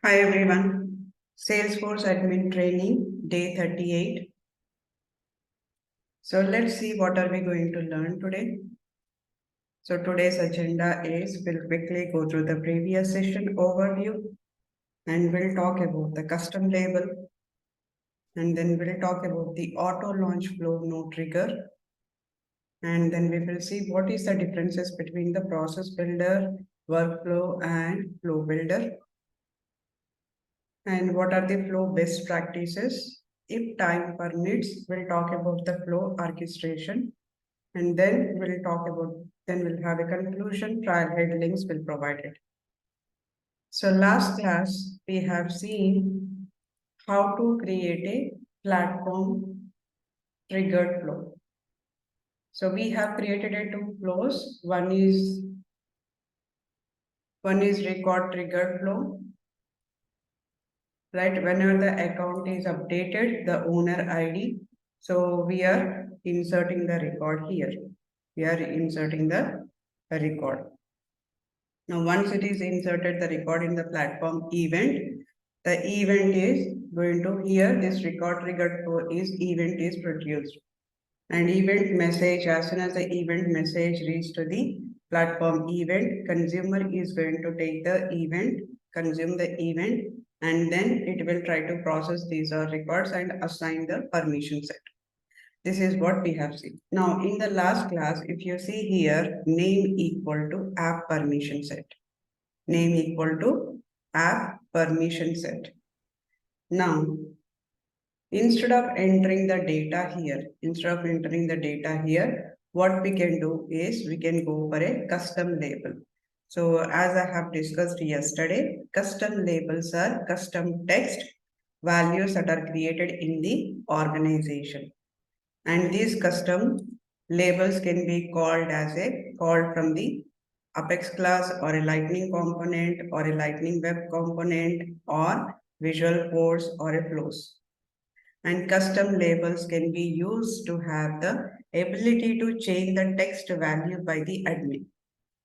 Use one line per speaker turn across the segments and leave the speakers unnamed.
Hi everyone, Salesforce admin training day 38. So let's see what are we going to learn today. So today's agenda is we'll quickly go through the previous session overview and we'll talk about the custom label and then we'll talk about the auto launch flow no trigger and then we will see what is the differences between the process builder, workflow and flow builder. And what are the flow best practices? If time permits, we'll talk about the flow orchestration and then we'll have a conclusion, trial head links will provide it. So last class, we have seen how to create a platform triggered flow. So we have created a two flows. One is record triggered flow, right? Whenever the account is updated, the owner ID. So we are inserting the record here. We are inserting the record. Now, once it is inserted the record in the platform event, the event is going to here this record triggered flow is event is produced. And event message, as soon as the event message reaches to the platform event, consumer is going to take the event, consume the event, and then it will try to process these records and assign the permission set. This is what we have seen. Now, in the last class, if you see here, name equal to app permission set. Name equal to app permission set. Now, instead of entering the data here, what we can do is we can go for a custom label. So as I have discussed yesterday, custom labels are custom text values that are created in the organization. And these custom labels can be called from the Apex class or a Lightning component or a Lightning Web component or Visual Force or a Flows. And custom labels can be used to have the ability to change the text value by the admin.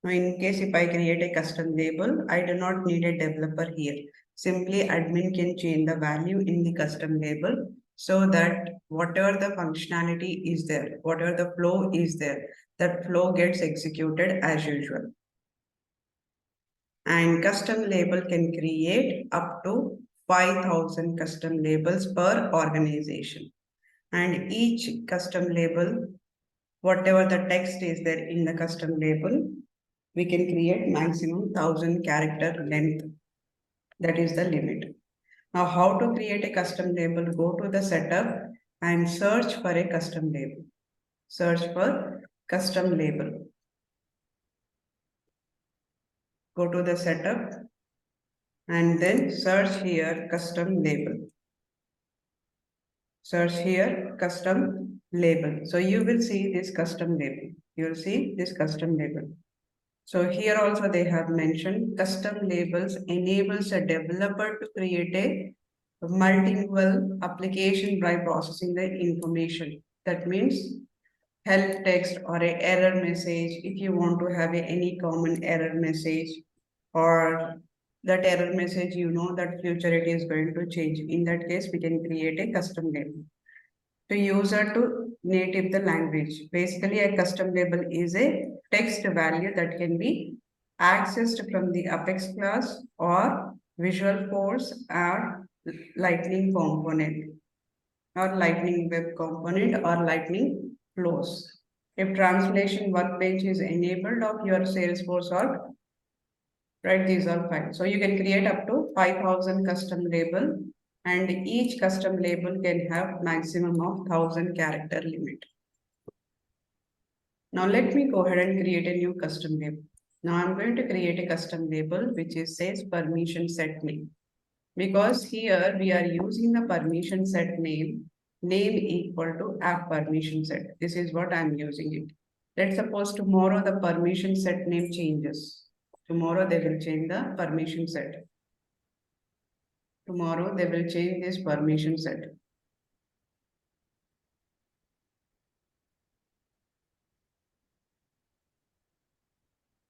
Now, in case if I create a custom label, I do not need a developer here. Simply admin can change the value in the custom label so that whatever the functionality is there, whatever the flow is there, that flow gets executed as usual. And custom label can create up to 5,000 custom labels per organization. And each custom label, whatever the text is there in the custom label, we can create maximum 1,000 character length. That is the limit. Now, how to create a custom label? Go to the setup and search for a custom label. Search for custom label. Go to the setup and then search here custom label. Search here custom label. So you will see this custom label. You will see this custom label. So here also they have mentioned custom labels enables a developer to create a multilingual application by processing the information. That means help text or a error message. If you want to have any common error message or that error message, you know that future it is going to change. In that case, we can create a custom label to user to native the language. Basically, a custom label is a text value that can be accessed from the Apex class or Visual Force or Lightning component or Lightning Web component or Lightning flows. If translation workbench is enabled of your Salesforce org, right, these are fine. So you can create up to 5,000 custom label and each custom label can have maximum of 1,000 character limit. Now let me go ahead and create a new custom label. Now I'm going to create a custom label which is says permission set name. Because here we are using the permission set name equal to app permission set. This is what I'm using it. Let's suppose tomorrow the permission set name changes. Tomorrow they will change the permission set. Tomorrow they will change this permission set.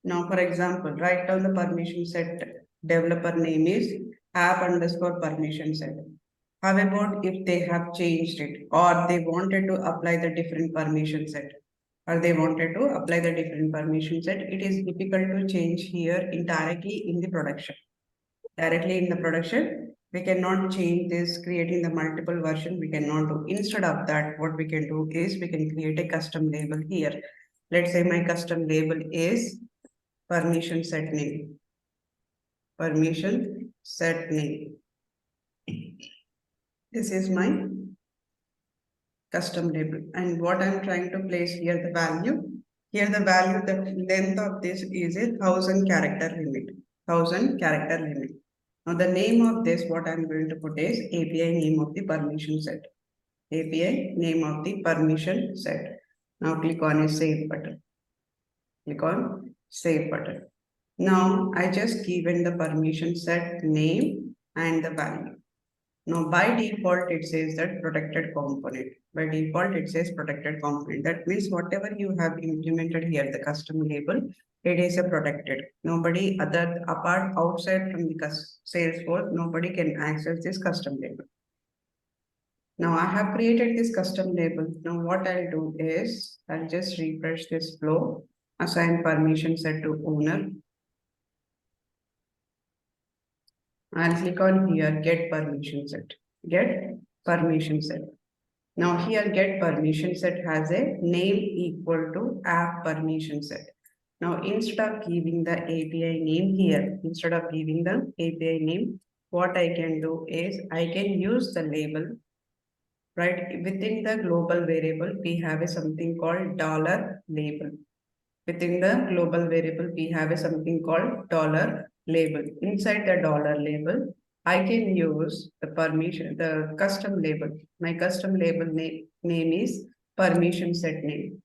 Now, for example, write down the permission set developer name is app underscore permission set. How about if they have changed it or they wanted to apply the different permission set? Or they wanted to apply the different permission set, it is difficult to change here directly in the production. Directly in the production, we cannot change this, creating the multiple version, we cannot do. Instead of that, what we can do is we can create a custom label here. Let's say my custom label is permission set name. Permission set name. This is my custom label. And what I'm trying to place here, the value. Here the value, the length of this is a 1000 character limit. 1000 character limit. Now the name of this, what I'm going to put is API name of the permission set. API name of the permission set. Now click on a save button. Click on save button. Now I just given the permission set name and the value. Now, by default, it says that protected component. By default, it says protected component. That means whatever you have implemented here, the custom label, it is a protected. Nobody other apart outside from the Salesforce, nobody can access this custom label. Now I have created this custom label. Now what I'll do is I'll just refresh this flow, assign permission set to owner. I'll click on here, get permission set. Get permission set. Now here get permission set has a name equal to app permission set. Now instead of giving the API name here, instead of giving the API name, what I can do is I can use the label, right? Within the global variable, we have a something called dollar label. Within the global variable, we have a something called dollar label. Inside the dollar label, I can use the permission, the custom label. My custom label name is permission set name,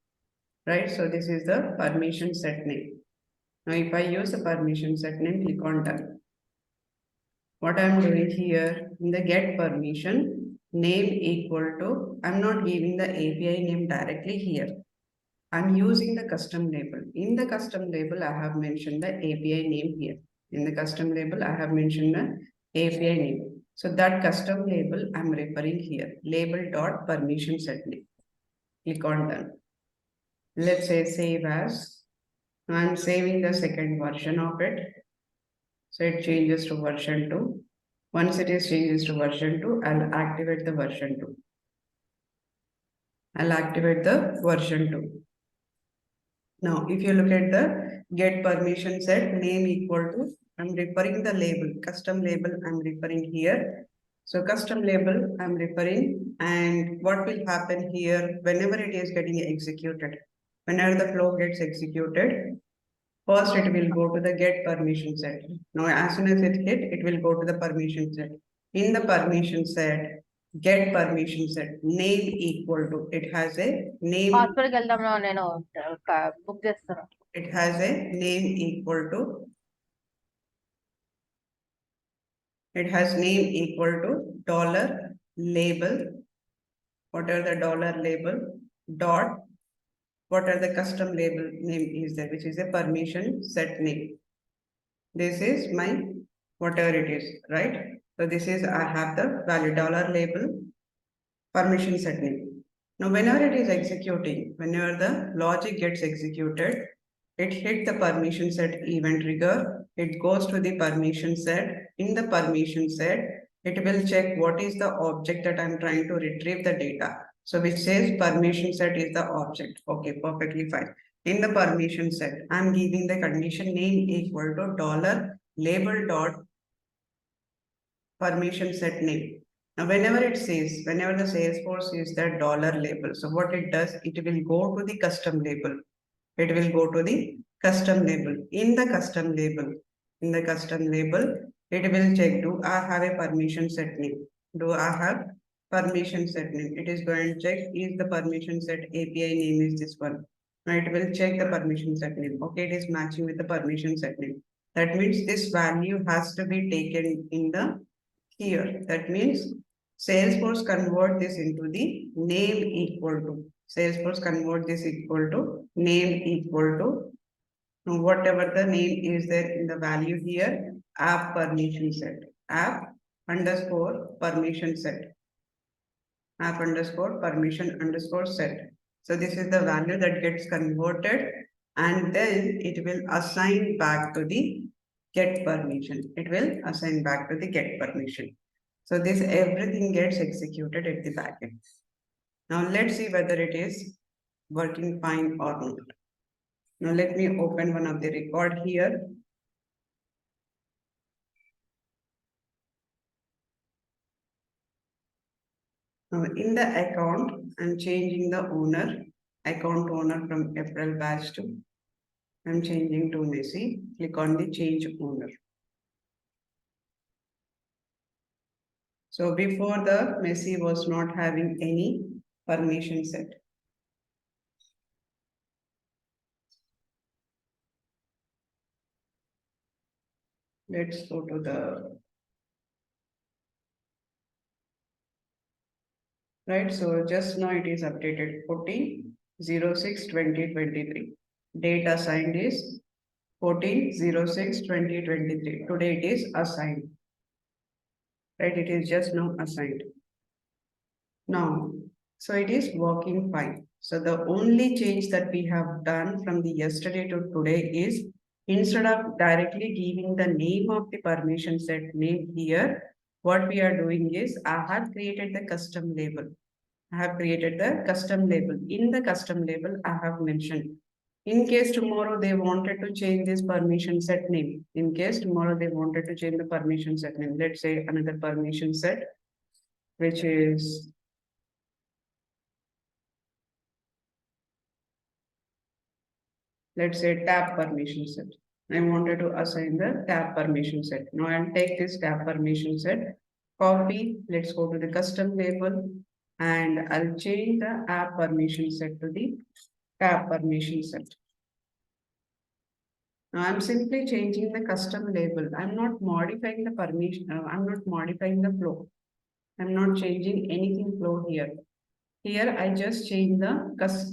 right? So this is the permission set name. Now, if I use the permission set name, click on done. What I'm doing here in the get permission name equal to, I'm not giving the API name directly here. I'm using the custom label. In the custom label, I have mentioned the API name here. In the custom label, I have mentioned the API name. So that custom label I'm referring here, label.permission set name. Click on done. Let's say save as. I'm saving the second version of it. So it changes to version 2. Once it is changes to version 2, I'll activate the version 2. I'll activate the version 2. Now, if you look at the get permission set name equal to, I'm referring the label, custom label I'm referring here. So custom label I'm referring, and what will happen here whenever it is getting executed, whenever the flow gets executed, first it will go to the get permission set. Now, as soon as it hit, it will go to the permission set. In the permission set, get permission set name equal to, it has a name.
హాస్పిటల్కి వెళ్దాం నేను book చేస్తాను.
It has a name equal to, it has name equal to dollar label. What are the dollar label dot, what are the custom label name is there, which is a permission set name. This is my whatever it is, right? So this is, I have the value dollar label permission set name. Now, whenever it is executing, whenever the logic gets executed, it hit the permission set event trigger. It goes to the permission set. In the permission set, it will check what is the object that I'm trying to retrieve the data. So which says permission set is the object. Okay, perfectly fine. In the permission set, I'm giving the condition name equal to dollar label dot permission set name. Now, whenever it says, whenever the Salesforce is that dollar label, so what it does, it will go to the custom label. It will go to the custom label. In the custom label, in the custom label, it will check, do I have a permission set name? Do I have permission set name? It is going to check, is the permission set API name is this one. Now it will check the permission set name. Okay, it is matching with the permission set name. That means this value has to be taken in the here. That means Salesforce convert this into the name equal to. Salesforce convert this equal to name equal to whatever the name is there in the value here, app permission set. app underscore permission set. App underscore permission underscore set. So this is the value that gets converted, and then it will assign back to the get permission. It will assign back to the get permission. So this everything gets executed at the backend. Now let's see whether it is working fine or not. Now let me open one of the record here. Now in the account, I'm changing the owner, account owner from April batch to, I'm changing to Messi. Click on the change owner. So before the Messi was not having any permission set. Let's go to the right. So just now it is updated 14/06/2023. Date assigned is 14/06/2023. Today it is assigned. Right, it is just now assigned. Now, so it is working fine. So the only change that we have done from the yesterday to today is instead of directly giving the name of the permission set name here, what we are doing is I have created the custom label. I have created the custom label. In the custom label, I have mentioned in case tomorrow they wanted to change this permission set name. In case tomorrow they wanted to change the permission set name, let's say another permission set, which is let's say tab permission set. I wanted to assign the tab permission set. Now I'll take this tab permission set, copy, let's go to the custom label, and I'll change the app permission set to the tab permission set. Now I'm simply changing the custom label. I'm not modifying the permission, I'm not modifying the flow. I'm not changing anything flow here. Here I just change the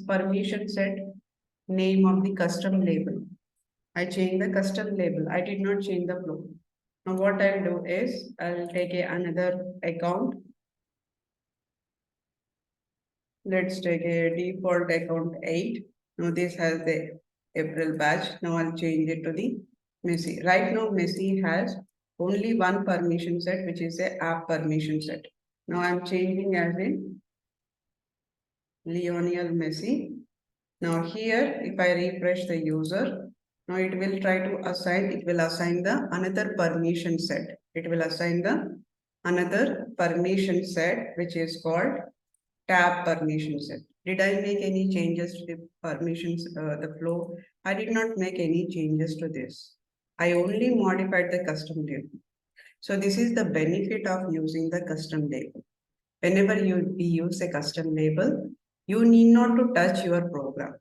permission set name of the custom label. I change the custom label. I did not change the flow. Now what I'll do is I'll take another account. Let's take a default account 8. Now this has the April batch. Now I'll change it to the Messi. Right now Messi has only one permission set, which is the app permission set. Now I'm changing as in Lionel Messi. Now here, if I refresh the user, now it will try to assign, it will assign the another permission set. It will assign the another permission set, which is called tab permission set. Did I make any changes to the permissions, the flow? I did not make any changes to this. I only modified the custom label. So this is the benefit of using the custom label. Whenever you use a custom label, you need not to touch your program.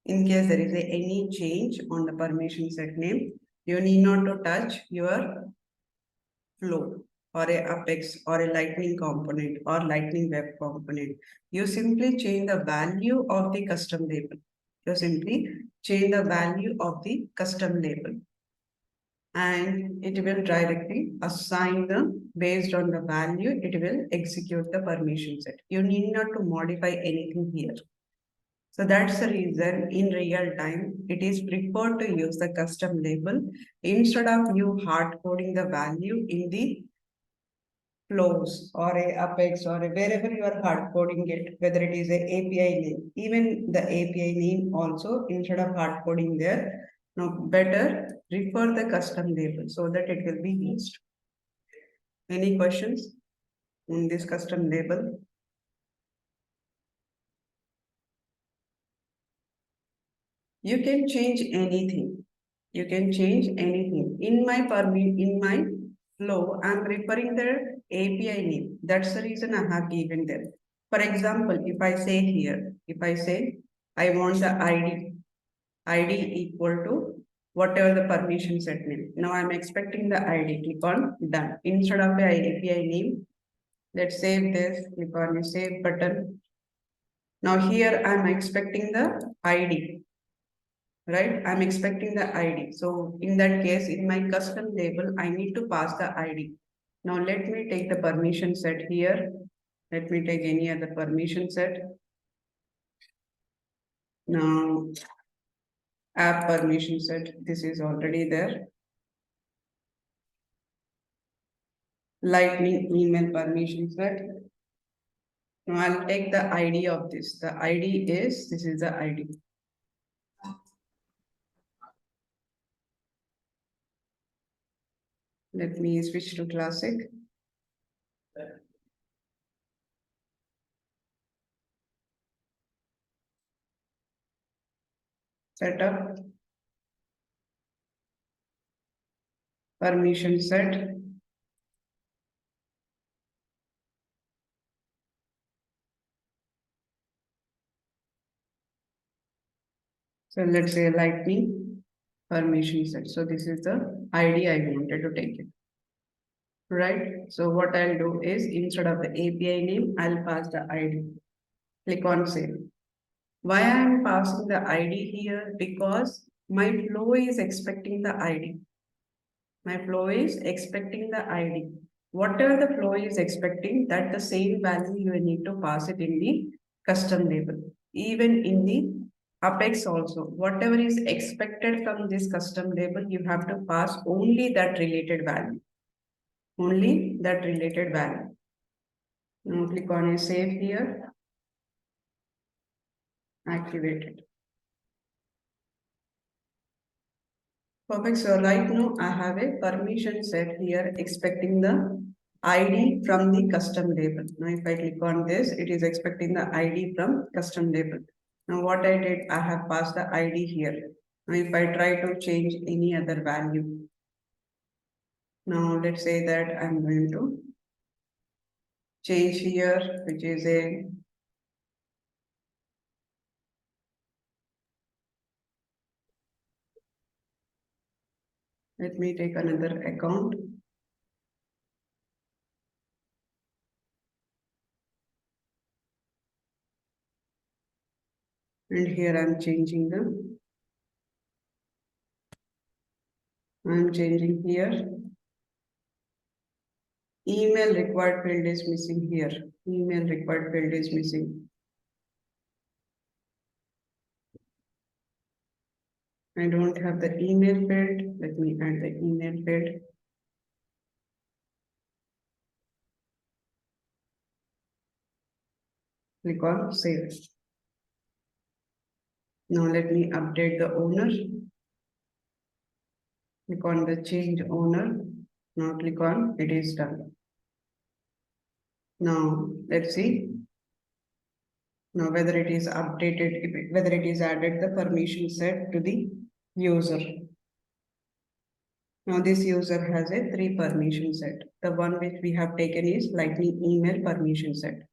In case there is any change on the permission set name, you need not to touch your flow or a Apex or a Lightning component or Lightning Web component. You simply change the value of the custom label. You simply change the value of the custom label, and it will directly assign them based on the value. It will execute the permission set. You need not to modify anything here. So that's the reason in real time, it is preferred to use the custom label instead of you hard coding the value in the flows or a Apex or a wherever you are hard coding it, whether it is a API name, even the API name also instead of hard coding there. Now better refer the custom label so that it will be used. Any questions on this custom label? You can change anything. You can change anything. In my flow, I'm referring the API name. That's the reason I have given them. For example, if I say here, if I say I want the ID equal to whatever the permission set name. Now I'm expecting the ID. Click on done. Instead of the API name, let's save this. Click on the save button. Now here I'm expecting the ID. Right, I'm expecting the ID. So in that case, in my custom label, I need to pass the ID. Now let me take the permission set here. Let me take any other permission set. Now app permission set, this is already there. Lightning email permission set. Now I'll take the ID of this. The ID is, this is the ID. Let me switch to classic. Setup. Permission set. So let's say lightning permission set. So this is the ID I wanted to take it. Right. So what I'll do is instead of the API name, I'll pass the ID. Click on save. Why I am passing the ID here? Because my flow is expecting the ID. My flow is expecting the ID. Whatever the flow is expecting, that the same value you need to pass it in the custom label. Even in the Apex also, whatever is expected from this custom label, you have to pass only that related value. Only that related value. Now click on a save here. Activate it. Perfect. So right now I have a permission set here expecting the ID from the custom label. Now if I click on this, it is expecting the ID from custom label. Now what I did, I have passed the ID here. Now if I try to change any other value. Now let's say that I'm going to change here, which is a let me take another account. And here I'm changing here. Email required field is missing here. Email required field is missing. I don't have the email field. Let me add the email field. Click on save. Now let me update the owner. Click on the change owner. Now click on it is done. Now let's see. Now whether it is updated, whether it is added the permission set to the user. Now this user has a 3 permission set. The one which we have taken is lightning email permission set.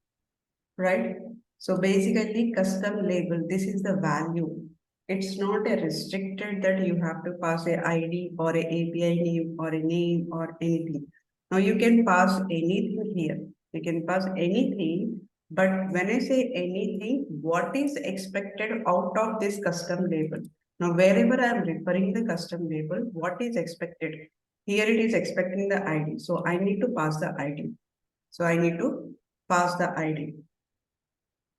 Right? So basically custom label, this is the value. It's not a restricted that you have to pass a ID or a API name or a name or anything. Now you can pass anything here. You can pass anything, but when I say anything, what is expected out of this custom label? Now wherever I am referring the custom label, what is expected? Here it is expecting the ID. So I need to pass the ID. So I need to pass the ID.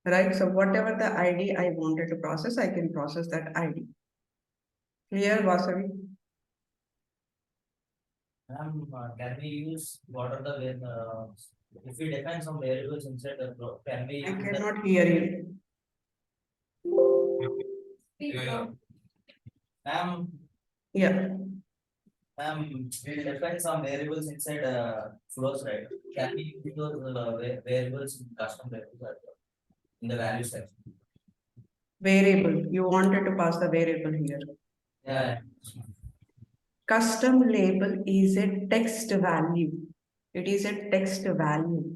Right? So whatever the ID I wanted to process, I can process that ID. Clear, Vasavi?
Can we use what are the if we define some variables inside the flow, can we
I
use
cannot hear you.
ma'am,
Yeah.
we define some variables inside flows, right? Can we use those variables in custom variables as well, in the value section?
Variable. You wanted to pass the variable here.
Yeah.
Custom label is a text value. It is a text value.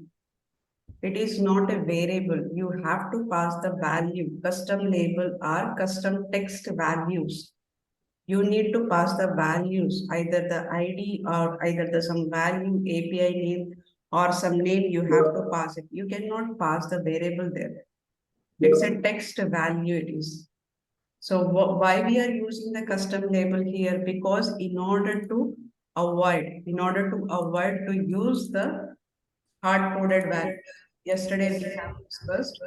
It is not a variable. You have to pass the value. Custom label are custom text values. You need to pass the values, either the ID or either the some value API name or some name you have to pass it. You cannot pass the variable there. It's a text value it is. So why we are using the custom label here? Because in order to in order to avoid to use the hard-coded value. Yesterday we have discussed.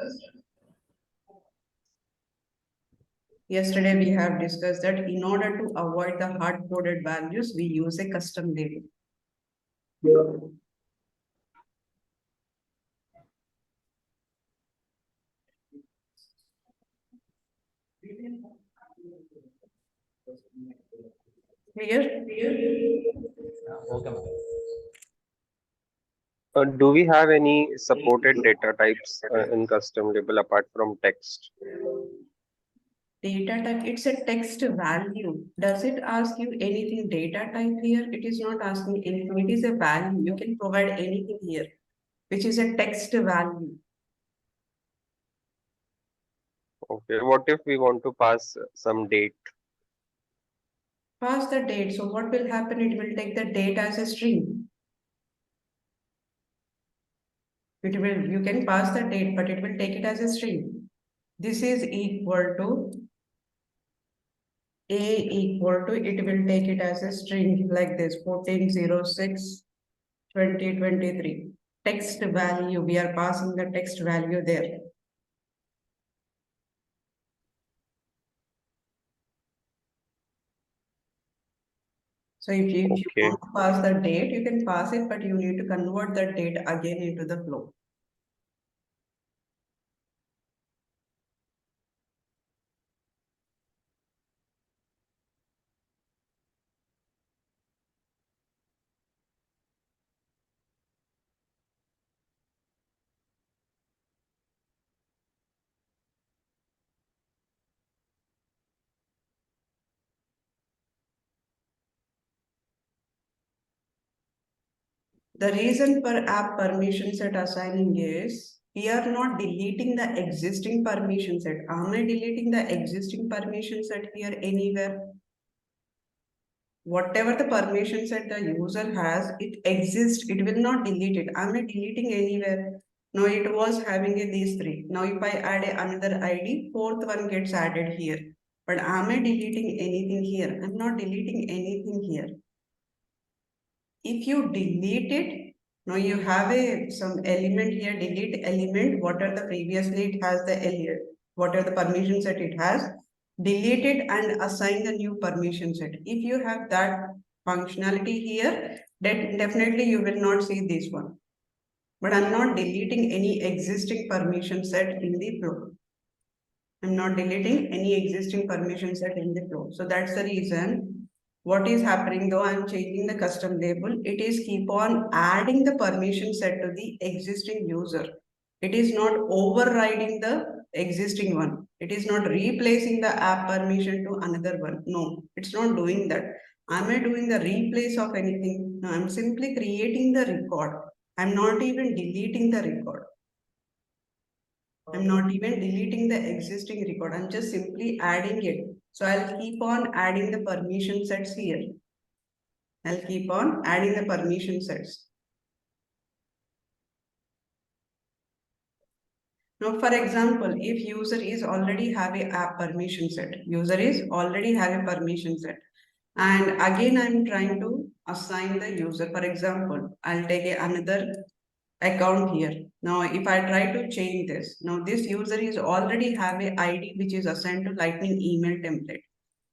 Yesterday we have discussed that in order to avoid the hard-coded values, we use a custom label. Clear?
Okay, ma'am.
Do we have any supported data types in custom label apart from text?
Data type, it's a text value. Does it ask you anything data type here? It is not asking anything. It is a value. You can provide anything here, which is a text value.
Okay, what if we want to pass some date?
Pass the date. So what will happen? It will take the date as a string. You can pass the date, but it will take it as a string. This is equal to A equal to, it will take it as a string like this, 1406-2023. Text value, we are passing the text value there. So if you
Okay.
want to pass the date, you can pass it, but you need to convert the date again into the flow. The reason for app permission set assigning is we are not deleting the existing permission set. Am I deleting the existing permission set here anywhere? Whatever the permission set the user has, it exists. It will not delete it. Am I deleting anywhere? No, it was having these three. Now, if I add another ID, fourth one gets added here. But am I deleting anything here? I'm not deleting anything here. If you delete it, now you have some element here, delete element, what are the previously it has the element, what are the permissions that it has, delete it and assign the new permission set. If you have that functionality here, then definitely you will not see this one. But I'm not deleting any existing permission set in the flow. I'm not deleting any existing permission set in the flow. So that's the reason. What is happening though, I'm changing the custom label. It is keep on adding the permission set to the existing user. It is not overriding the existing one. It is not replacing the app permission to another one. No, it's not doing that. Am I doing the replace of anything? No, I'm simply creating the record. I'm not even deleting the record. I'm not even deleting the existing record. I'm just simply adding it. So I'll keep on adding the permission sets here. I'll keep on adding the permission sets. Now, for example, if user is already have a app permission set, user is already have a permission set. And again, I'm trying to assign the user. For example, I'll take another account here. Now, if I try to change this, now this user is already have a ID which is assigned to Lightning email template.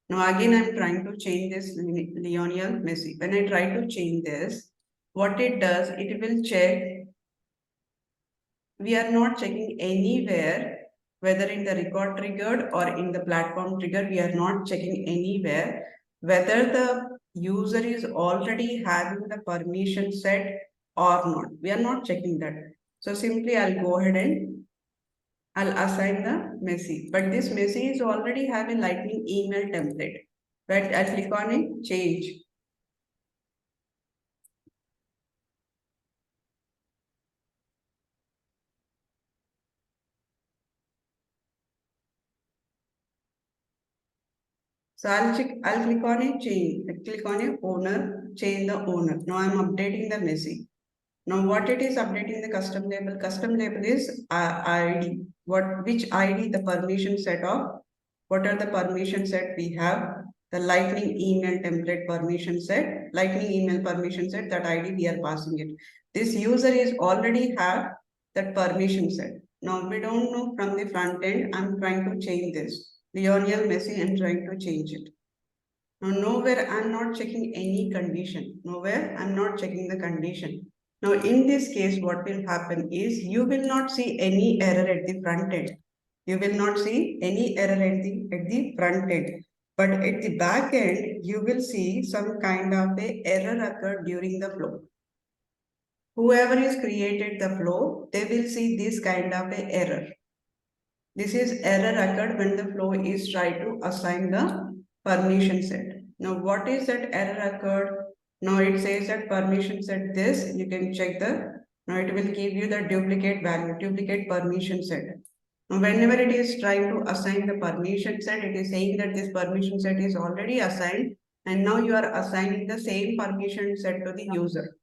Now, again, I'm trying to change this Lionel Messi. When I try to change this, what it does, it will check. We are not checking anywhere, whether in the record triggered or in the platform triggered, we are not checking anywhere whether the user is already having the permission set or not. We are not checking that. So simply I'll go ahead and I'll assign the Messi. But this Messi is already have a Lightning email template. But I'll click on it, change. So I'll click on a change. I click on a owner, change the owner. Now I'm updating the Messi. Now what it is updating the custom label? Custom label is ID. Which ID the permission set of? What are the permission set we have? the lightning email template permission set, lightning email permission set, that ID we are passing it. This user is already have that permission set. Now we don't know from the front end, I'm trying to change this. Lionel Messi, I'm trying to change it. Now nowhere I'm not checking any condition. Nowhere I'm not checking the condition. Now in this case, what will happen is you will not see any error at the front end. You will not see any error at the front end. But at the back end, you will see some kind of a error occur during the flow. Whoever is created the flow, they will see this kind of a error. This is error occurred when the flow is trying to assign the permission set. Now, what is that error occurred? Now it says that permission set this. You can check the. Now it will give you the duplicate value, duplicate permission set. Now, whenever it is trying to assign the permission set, it is saying that this permission set is already assigned, and now you are assigning the same permission set to the user.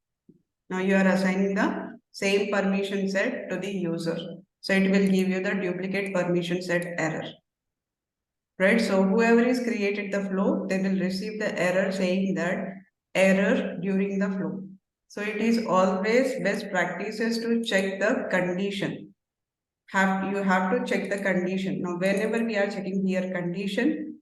Now you are assigning the same permission set to the user. So it will give you the duplicate permission set error. Right? So whoever is created the flow, they will receive the error saying that error during the flow. So it is always best practices to check the condition. You have to check the condition. Now, whenever we are checking here condition,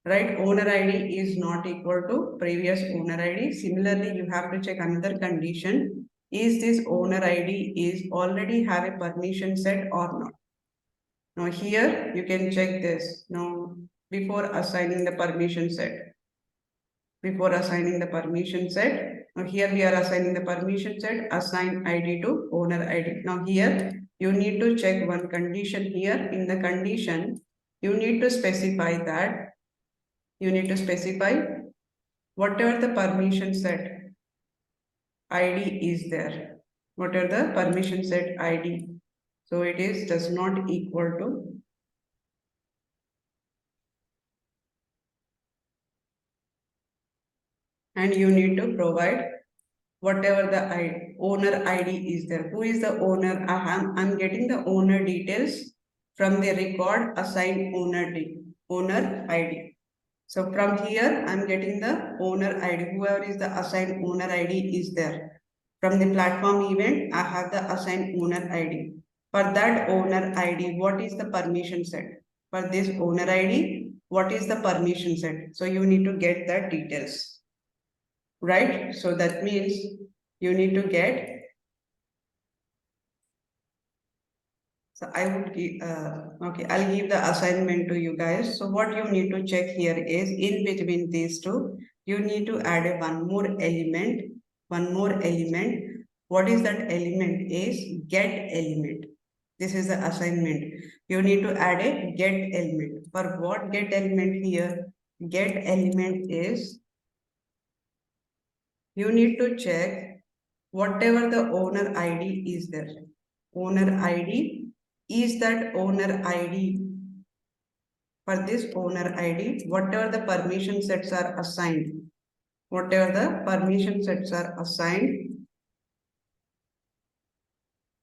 right, owner ID is not equal to previous owner ID. Similarly, you have to check another condition. Is this owner ID is already have a permission set or not? Now here you can check this. Now before assigning the permission set. Before assigning the permission set. Now here we are assigning the permission set, assign ID to owner ID. Now here you need to check one condition here. In the condition, you need to specify that. You need to specify whatever the permission set ID is there. Whatever the permission set ID. So it is does not equal to and you need to provide whatever the owner ID is there. Who is the owner? I'm getting the owner details from the record assigned owner ID. So from here, I'm getting the owner ID. Whoever is the assigned owner ID is there. From the platform event, I have the assigned owner ID. For that owner ID, what is the permission set? For this owner ID, what is the permission set? So you need to get that details. Right? So that means you need to get. So I would give, okay, I'll give the assignment to you guys. So what you need to check here is in between these two, you need to add one more element. What is that element is get element. This is the assignment. You need to add a get element. For what get element here? Get element is you need to check whatever the owner ID is there. Owner ID is that owner ID. For this owner ID, whatever the permission sets are assigned, whatever the permission sets are assigned,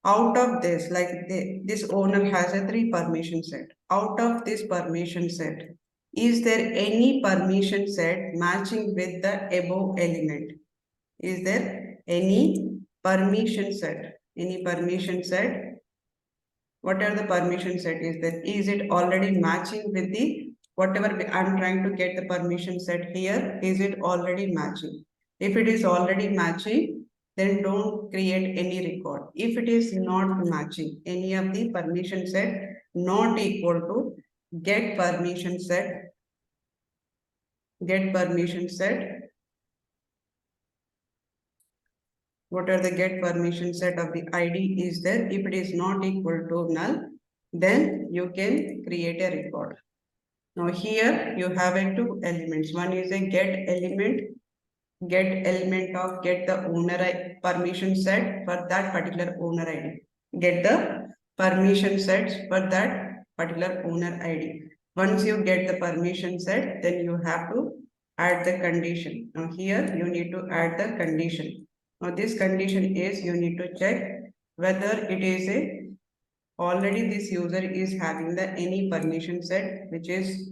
out of this, like this owner has a 3 permission set. Out of this permission set, is there any permission set matching with the above element? Is there any permission set? Any permission set? Whatever the permission set is there, is it already matching with the whatever I'm trying to get the permission set here? Is it already matching? If it is already matching, then don't create any record. If it is not matching, any of the permission set not equal to get permission set, what are the get permission set of the ID is there. If it is not equal to null, then you can create a record. Now here you have a 2 elements. One is a get element of get the owner permission set for that particular owner ID. Get the permission sets for that particular owner ID. Once you get the permission set, then you have to add the condition. Now here you need to add the condition. Now this condition is you need to check whether it is a already this user is having the any permission set which is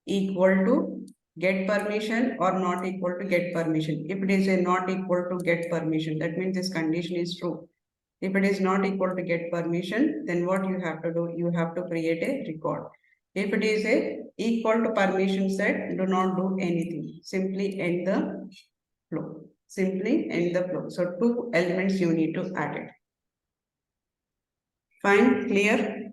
equal to get permission or not equal to get permission. If it is a not equal to get permission, that means this condition is true. If it is not equal to get permission, then what you have to do? You have to create a record. If it is a equal to permission set, do not do anything. Simply end the flow. Simply end the flow. So 2 elements you need to add it. Fine, clear?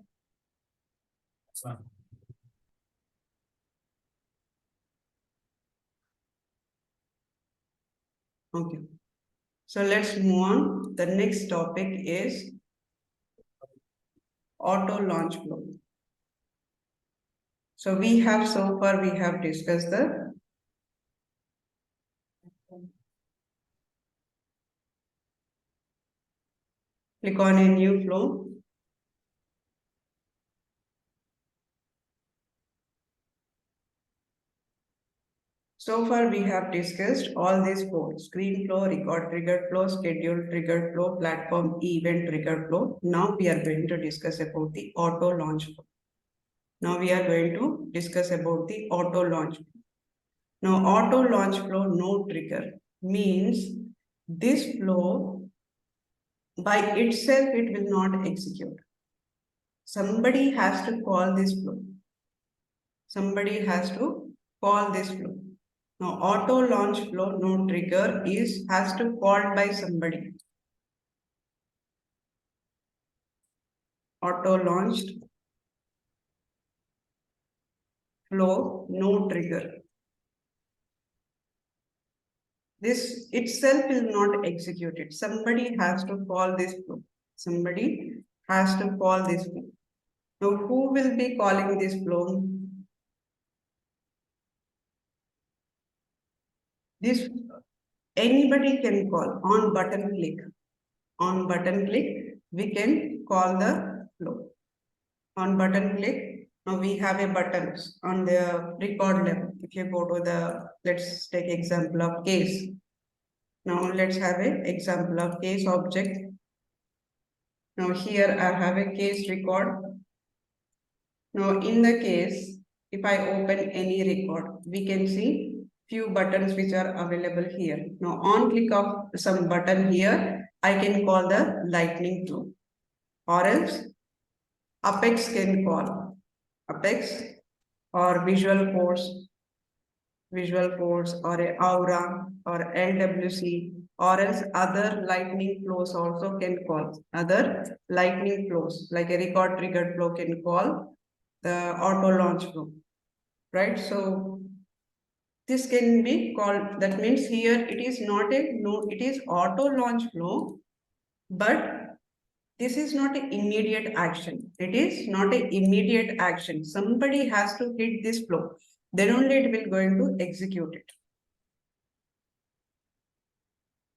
Okay. So let's move on. The next topic is auto launch flow. So we have so far we have discussed the click on a new flow. So far we have discussed all these four: screen flow, record triggered flow, schedule triggered flow, platform event triggered flow. Now we are going to discuss about the auto launch flow. Now we are going to discuss about the auto launch flow. Now auto launch flow no trigger means this flow by itself it will not execute. Somebody has to call this flow. Somebody has to call this flow. Now, auto launch flow no trigger has to called by somebody. Auto launched flow no trigger. This itself will not execute it. Somebody has to call this flow. Somebody has to call this flow. Now, who will be calling this flow? This anybody can call on button click. On button click, we can call the flow. On button click, now we have a buttons on the record level. If you go to the, let's take example of case. Now let's have an example of case object. Now here I have a case record. Now in the case, if I open any record, we can see few buttons which are available here. Now on click of some button here, I can call the lightning flow, or else Apex can call. Apex or visual force or a aura or LWC, or else other lightning flows also can call. Other lightning flows like a record triggered flow can call the auto launch flow, right? So this can be called, that means here it is not a no, it is auto launch flow, but this is not an immediate action. It is not an immediate action. Somebody has to hit this flow. Then only it will going to execute it.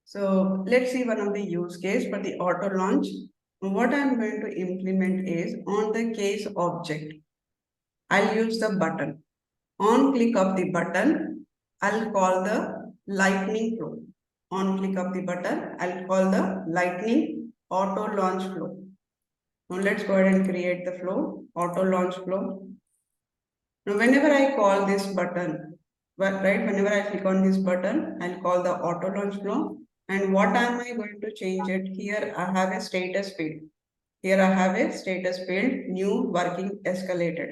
So let's see one of the use case for the auto launch. What I'm going to implement is on the case object. I'll use the button. On click of the button, I'll call the lightning flow. On click of the button, I'll call the lightning auto launch flow. Now let's go ahead and create the flow, auto launch flow. Now whenever I call this button, right, whenever I click on this button, I'll call the auto launch flow. And what am I going to change it? Here I have a status field. Here I have a status field, new working escalated.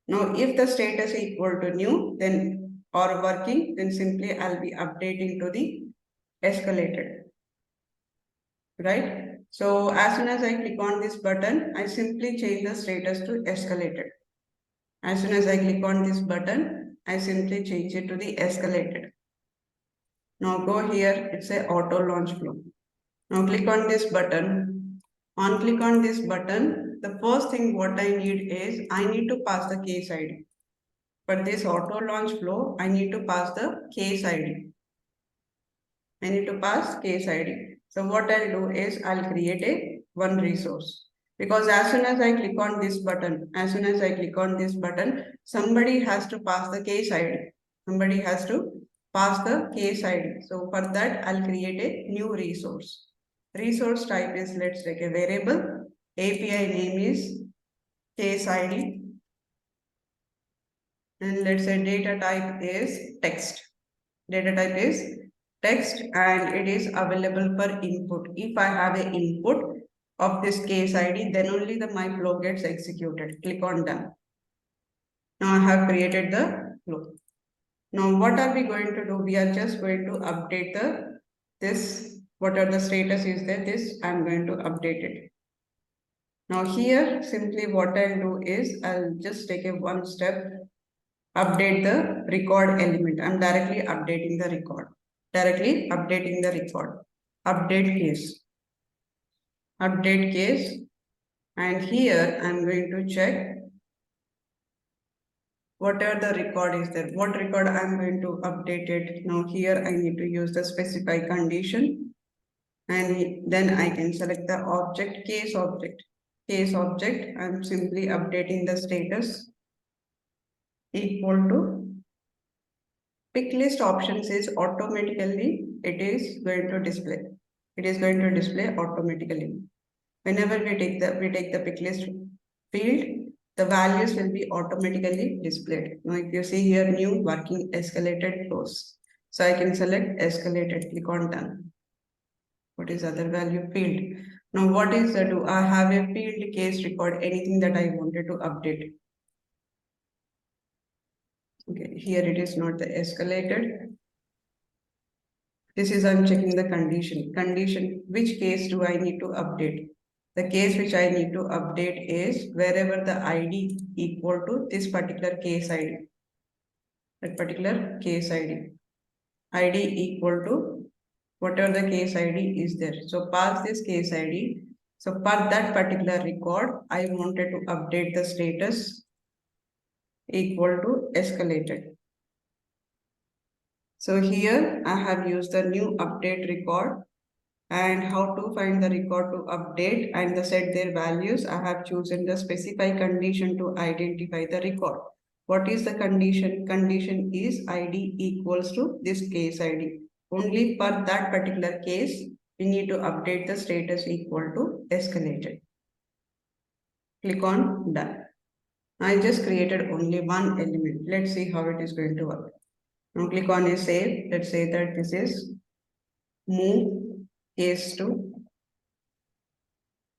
Now if the status is equal to new, then or working, then simply I'll be updating to the escalated, right? So as soon as I click on this button, I simply change the status to escalated. As soon as I click on this button, I simply change it to the escalated. Now go here, it's a auto launch flow. Now click on this button. On click on this button, the first thing what I need is, I need to pass the case ID. For this auto launch flow, I need to pass the case ID. I need to pass case ID. So what I'll do is I'll create a one resource, because as soon as I click on this button, somebody has to pass the case ID. Somebody has to pass the case ID. So for that, I'll create a new resource. Resource type is, let's take a variable. API name is case ID. And let's say data type is text. Data type is text and it is available for input. If I have an input of this case ID, then only the my flow gets executed. Click on done. Now I have created the flow. Now what are we going to do? We are just going to update this, what are the status is there, this I'm going to update it. Now here simply what I'll do is I'll just take a one step, update the record element. I'm directly updating the record. Directly updating the record. Update case. Update case. And here I'm going to check whatever the record is there. What record I'm going to update it. Now here I need to use the specify condition. And then I can select the object, case object. Case object, I'm simply updating the status equal to pick list option says automatically it is going to display. It is going to display automatically. Whenever we take the pick list field, the values will be automatically displayed. Now if you see here new working escalated flows. So I can select escalated, click on done. What is other value field? Now what is the do I have a field case record anything that I wanted to update? Okay, here it is not the escalated. This is I'm checking the condition. Condition, which case do I need to update? The case which I need to update is wherever the ID equal to this particular case ID. That particular case ID. ID equal to whatever the case ID is there. So pass this case ID. So for that particular record, I wanted to update the status equal to escalated. So here I have used the new update record and how to find the record to update and the set their values. I have chosen the specify condition to identify the record. What is the condition? Condition is ID equals to this case ID. Only for that particular case, we need to update the status equal to escalated. Click on done. I just created only one element. Let's see how it is going to work. Now click on a save. Let's say that this is move case to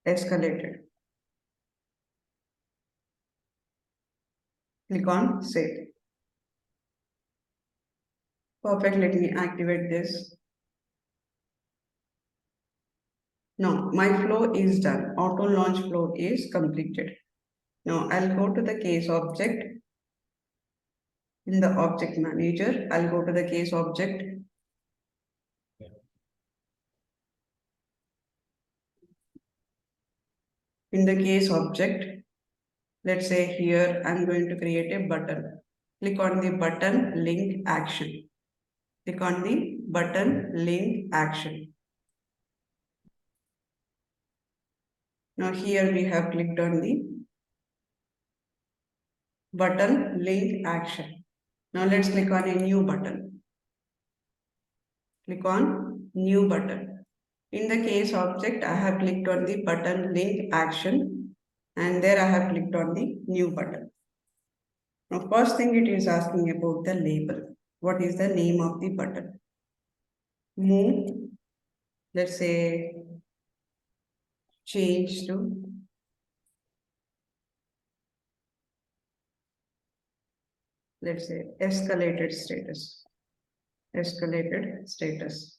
escalated. Click on save. Perfect. Let me activate this. Now my flow is done. Auto launch flow is completed. Now I'll go to the case object. In the object manager, I'll go to the case object. In the case object, let's say here I'm going to create a button. Click on the button link action. Click on the button link action. Now here we have clicked on the button link action. Now let's click on a new button. Click on new button. In the case object, I have clicked on the button link action and there I have clicked on the new button. Now first thing it is asking about the label. What is the name of the button? Move, let's say change to let's say escalated status. Escalated status.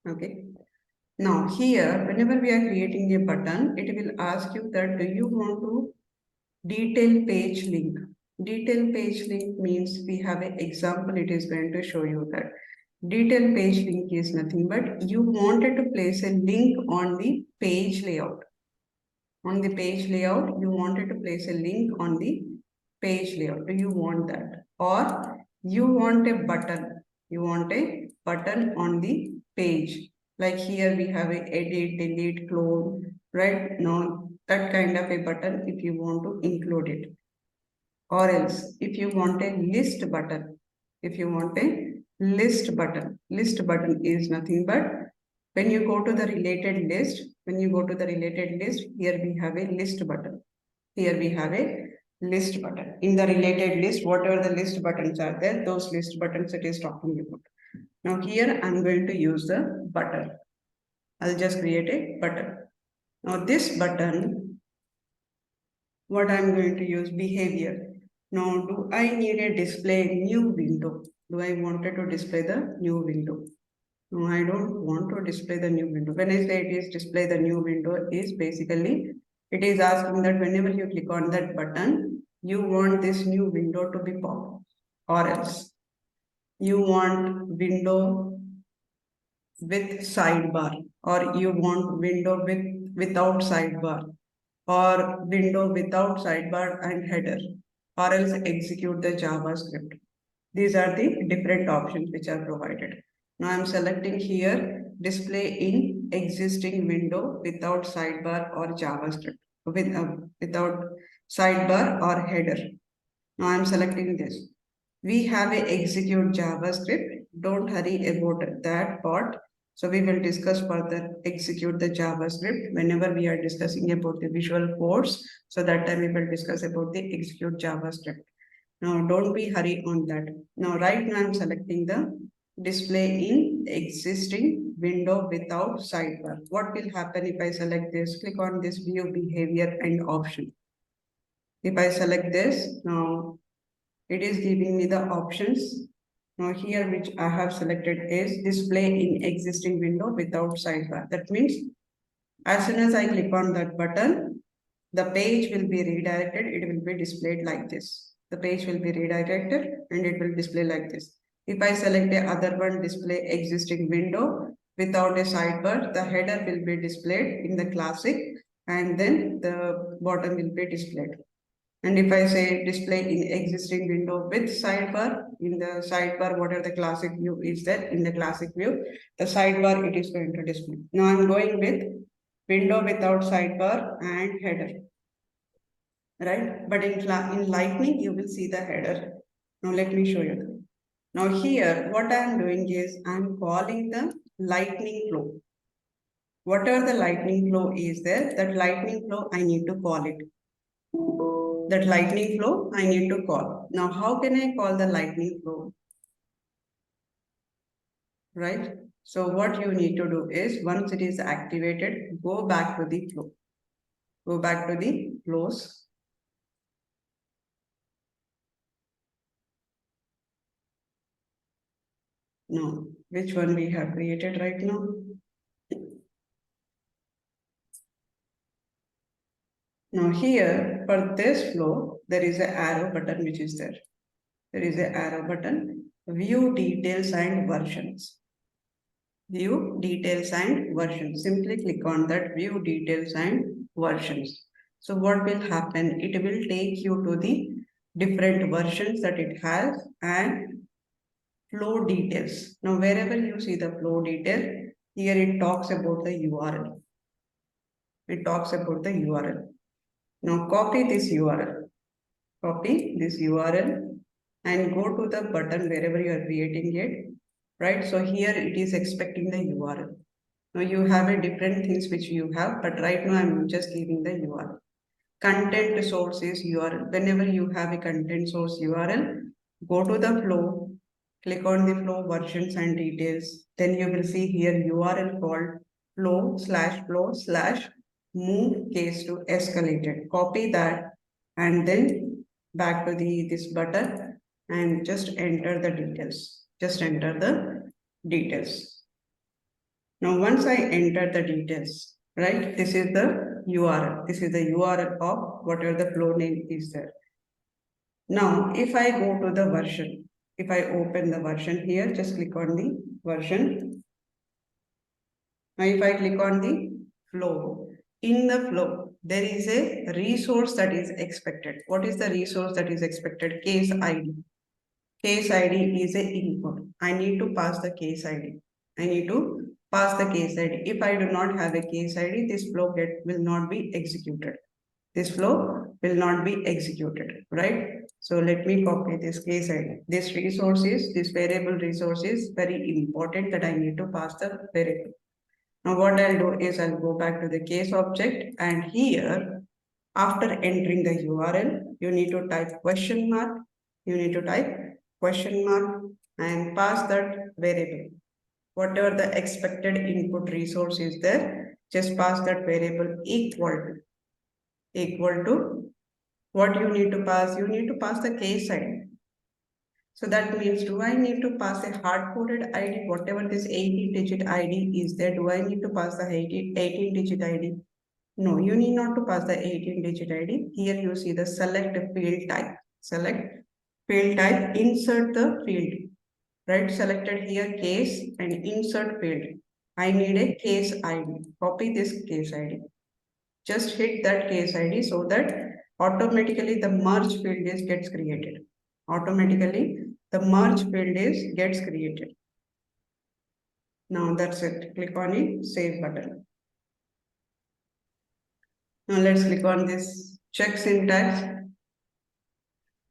Okay. Now here, whenever we are creating a button, it will ask you that do you want to detail page link? Detail page link means we have an example. It is going to show you that detail page link is nothing but you wanted to place a link on the page layout. On the page layout, you wanted to place a link on the page layout. Do you want that? Or you want a button. You want a button on the page. Like here we have a edit, delete, clone, right? Now that kind of a button if you want to include it. Or else if you want a list button. If you want a list button is nothing but when you go to the related list, here we have a list button. Here we have a list button. In the related list, whatever the list buttons are there, those list buttons it is talking about. Now here I'm going to use the button. I'll just create a button. Now this button, what I'm going to use behavior. Now do I need a display new window? Do I wanted to display the new window? No, I don't want to display the new window. When I say it is display the new window is basically, it is asking that whenever you click on that button, you want this new window to be popped, or else you want window with sidebar, or you want window without sidebar, or window without sidebar and header, or else execute the JavaScript. These are the different options which are provided. Now I'm selecting here display in existing window without sidebar or JavaScript, without sidebar or header. Now I'm selecting this. We have a execute JavaScript. Don't hurry about that part. So we will discuss further execute the JavaScript whenever we are discussing about the visual codes. So that time we will discuss about the execute JavaScript. Now don't be hurry on that. Now right now I'm selecting the display in existing window without sidebar. What will happen if I select this? Click on this view behavior and option. If I select this, now it is giving me the options. Now here which I have selected is display in existing window without sidebar. That means as soon as I click on that button, the page will be redirected. It will be displayed like this. The page will be redirected and it will display like this. If I select the other one, display existing window without a sidebar, the header will be displayed in the classic and then the bottom will be displayed. And if I say display in existing window with sidebar, in the sidebar, what are the classic view is there? In the classic view, the sidebar it is going to display. Now I'm going with window without sidebar and header. Right? But in Lightning, you will see the header. Now let me show you. Now here, what I am doing is I'm calling the lightning flow. Whatever the lightning flow is there, that lightning flow I need to call it. That lightning flow I need to call. Now how can I call the lightning flow? Right? So what you need to do is once it is activated, go back to the flow. Go back to the flows. No, which one we have created right now? Now here for this flow, there is an arrow button which is there. There is an arrow button, view details and versions. View details and versions. Simply click on that view details and versions. So what will happen? It will take you to the different versions that it has and flow details. Now wherever you see the flow detail, here it talks about the URL. It talks about the URL. Now copy this URL. Copy this URL and go to the button wherever you are creating it. Right? So here it is expecting the URL. Now you have a different things which you have, but right now I'm just giving the URL. Content source is URL. Whenever you have a content source URL, go to the flow, click on the flow versions and details. Then you will see here URL called flow/move case to escalated. Copy that and then back to this button and just enter the details. Just enter the details. Now once I enter the details, right, this is the URL. This is the URL of whatever the flow name is there. Now if I go to the version, if I open the version here, just click on the version. Now if I click on the flow, in the flow, there is a resource that is expected. What is the resource that is expected? Case ID. Case ID is a input. I need to pass the case ID. I need to pass the case ID. If I do not have a case ID, this flow will not be executed. This flow will not be executed, right? So let me copy this case ID. This resource is, this variable resource is very important that I need to pass the variable. Now what I'll do is I'll go back to the case object and here After entering the URL, you need to type question mark. You need to type question mark and pass that variable. Whatever the expected input resource is there, just pass that variable equal to what you need to pass. You need to pass the case ID. So that means, do I need to pass a hard-coded ID, whatever this 18-digit ID is there, do I need to pass the 18-digit ID? No, you need not to pass the 18-digit ID. Here you see the select field type. Select field type, insert the field. Right, selected here case and insert field. I need a case ID. Copy this case ID. Just hit that case ID so that automatically the merge field gets created. Automatically the merge field gets created. Now that's it. Click on it, save button. Now let's click on this check syntax.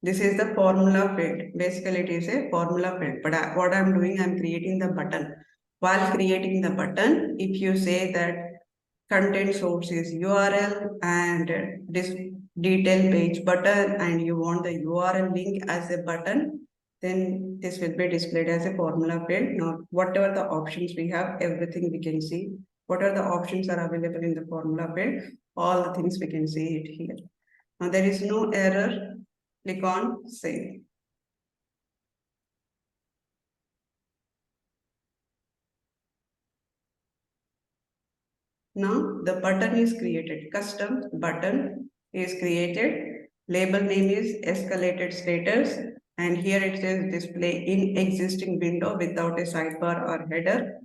This is the formula field. Basically, it is a formula field. But what I'm doing, I'm creating the button. While creating the button, if you say that content source is URL and this detail page button and you want the URL link as a button, then this will be displayed as a formula field. Now, whatever the options we have, everything we can see. What are the options are available in the formula field? All the things we can see it here. Now, there is no error. Click on save. Now the button is created. Custom button is created. Label name is escalated status. And here it says display in existing window without a sidebar or header.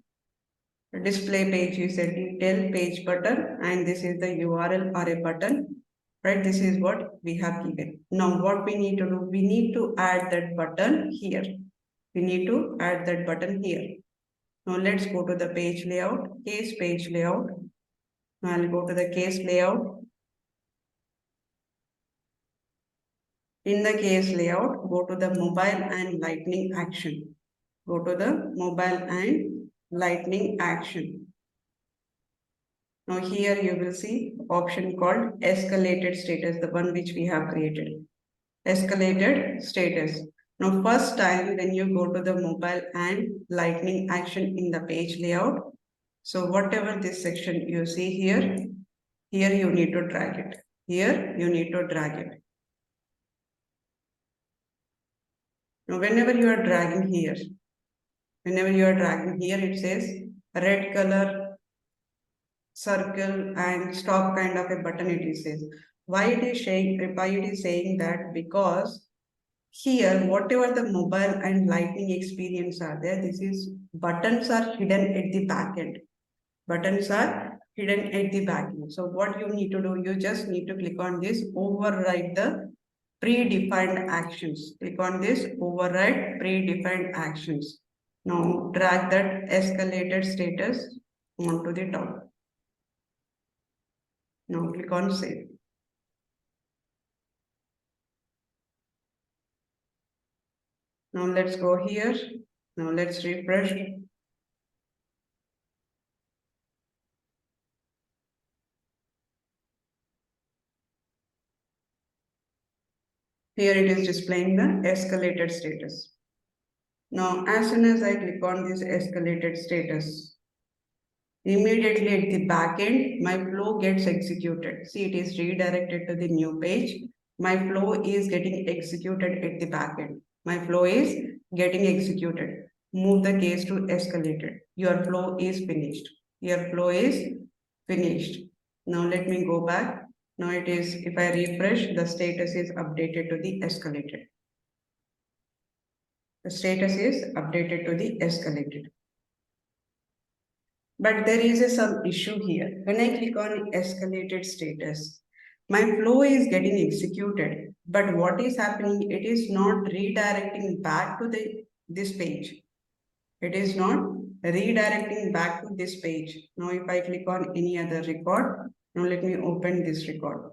Display page is a detail page button. And this is the URL or a button. Right, this is what we have given. Now what we need to do, we need to add that button here. We need to add that button here. Now let's go to the page layout, case page layout. Now I'll go to the case layout. In the case layout, go to the mobile and lightning action. Go to the mobile and lightning action. Now here you will see option called escalated status, the one which we have created. Escalated status. Now first time when you go to the mobile and lightning action in the page layout, so whatever this section you see here, here you need to drag it. Here you need to drag it. Now whenever you are dragging here, it says red color circle and stop kind of a button it says. Why it is saying that? Because here, whatever the mobile and lightning experience are there, this is buttons are hidden at the back end. Buttons are hidden at the back end. So what you need to do, you just need to click on this, override the predefined actions. Click on this, override predefined actions. Now drag that escalated status onto the top. Now click on save. Now let's go here. Now let's refresh. Here it is displaying the escalated status. Now, as soon as I click on this escalated status, immediately at the back end, my flow gets executed. See, it is redirected to the new page. My flow is getting executed at the back end. My flow is getting executed. Move the case to escalated. Your flow is finished. Your flow is finished. Now let me go back. Now it is, if I refresh, the status is updated to the escalated. The status is updated to the escalated. But there is some issue here. When I click on escalated status, my flow is getting executed. But what is happening? It is not redirecting back to this page. It is not redirecting back to this page. Now, if I click on any other record, now let me open this record.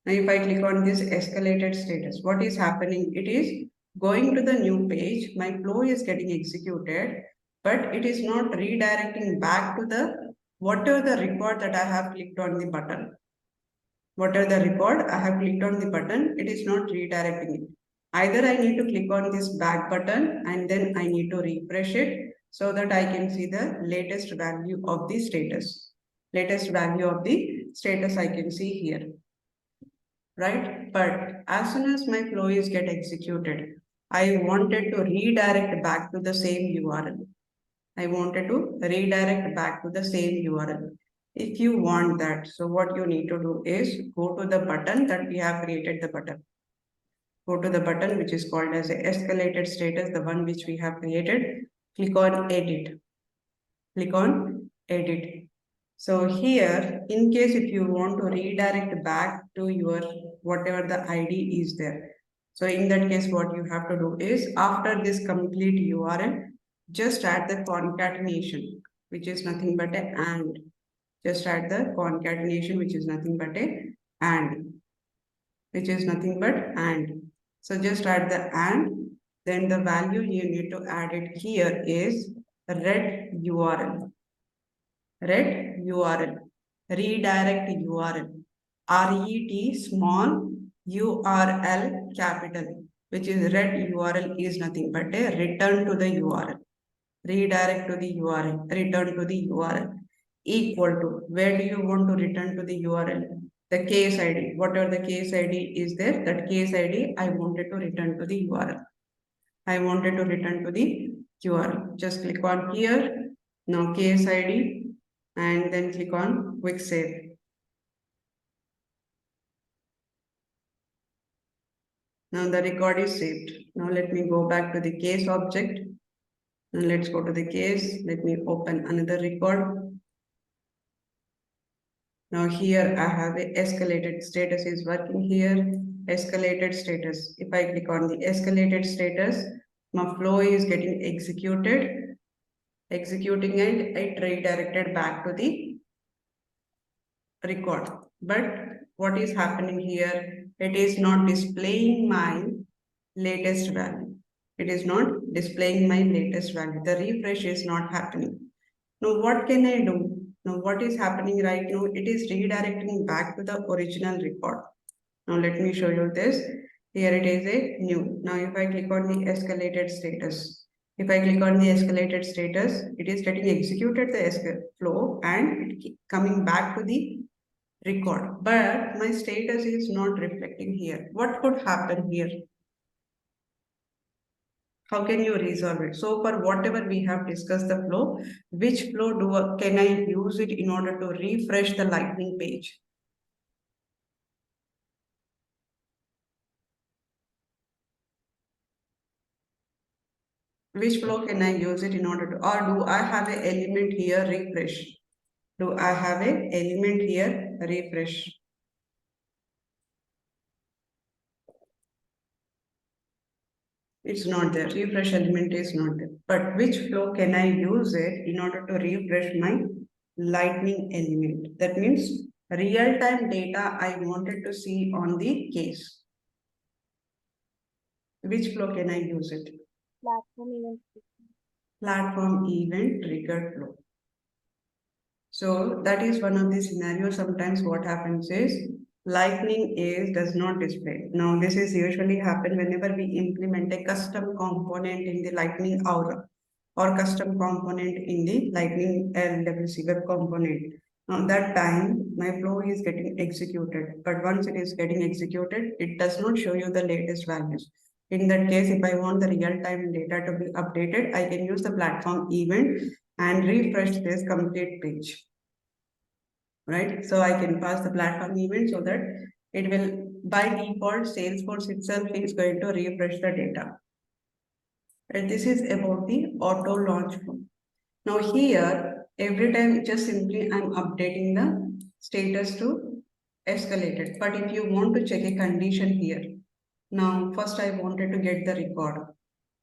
Now, if I click on this escalated status, what is happening? It is going to the new page. My flow is getting executed, but it is not redirecting back to the whatever the record that I have clicked on the button. Whatever the record, I have clicked on the button, it is not redirecting it. Either I need to click on this back button and then I need to refresh it so that I can see the latest value of the status. Latest value of the status I can see here. Right? But as soon as my flow is get executed, I wanted to redirect back to the same URL. I wanted to redirect back to the same URL. If you want that, so what you need to do is go to the button that we have created the button. Go to the button which is called as a escalated status, the one which we have created. Click on edit. Click on edit. So here, in case if you want to redirect back to your whatever the ID is there. So in that case, what you have to do is after this complete URL, just add the concatenation, which is nothing but a and. Just add the concatenation, which is nothing but a and, which is nothing but and. So just add the and, then the value you need to add it here is red URL. Red URL, redirect URL, RET small URL capital, which is red URL is nothing but a return to the URL. Redirect to the URL, return to the URL. Equal to, where do you want to return to the URL? The case ID, whatever the case ID is there, that case ID, I wanted to return to the URL. I wanted to return to the URL. Just click on here, now case ID, and then click on quick save. Now the record is saved. Now let me go back to the case object. And let's go to the case. Let me open another record. Now here I have a escalated status is working here. Escalated status. If I click on the escalated status, my flow is getting executed. Executing and it redirected back to the record. But what is happening here? It is not displaying my latest value. It is not displaying my latest value. The refresh is not happening. Now what can I do? Now what is happening right now? It is redirecting back to the original record. Now let me show you this. Here it is a new. Now if I click on the escalated status, if I click on the escalated status, it is getting executed the flow and it coming back to the record. But my status is not reflecting here. What could happen here? How can you resolve it? So for whatever we have discussed the flow, which flow can I use it in order to refresh the lightning page? Which flow can I use it in order to, or do I have an element here refresh? Do I have an element here refresh? It's not there. Refresh element is not there. But which flow can I use it in order to refresh my lightning element? That means real-time data I wanted to see on the case. Which flow can I use it? Platform event triggered flow. So that is one of the scenarios. Sometimes what happens is lightning does not display. Now this is usually happen whenever we implement a custom component in the lightning aura or custom component in the lightning LWC web component. Now that time my flow is getting executed, but once it is getting executed, it does not show you the latest values. In that case, if I want the real-time data to be updated, I can use the platform event and refresh this complete page. Right? So I can pass the platform event so that it will, by default, Salesforce itself is going to refresh the data. And this is about the auto launch flow. Now here, every time just simply I'm updating the status to escalated. But if you want to check a condition here, now first I wanted to get the record.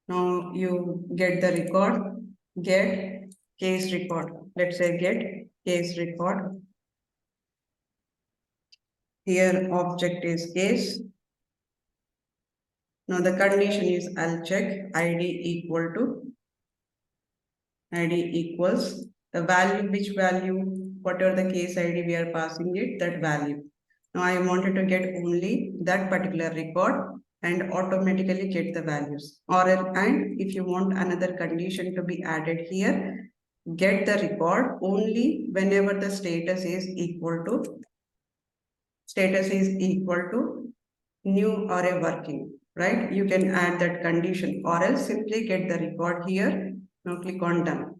Now you get the record, get case record. Let's say get case record. Here object is case. Now the condition is I'll check ID equal to ID equals the value, which value, whatever the case ID we are passing it, that value. Now I wanted to get only that particular record and automatically get the values. And if you want another condition to be added here, get the record only whenever the status is equal to new or a working, right? You can add that condition or else simply get the record here. Now click on done.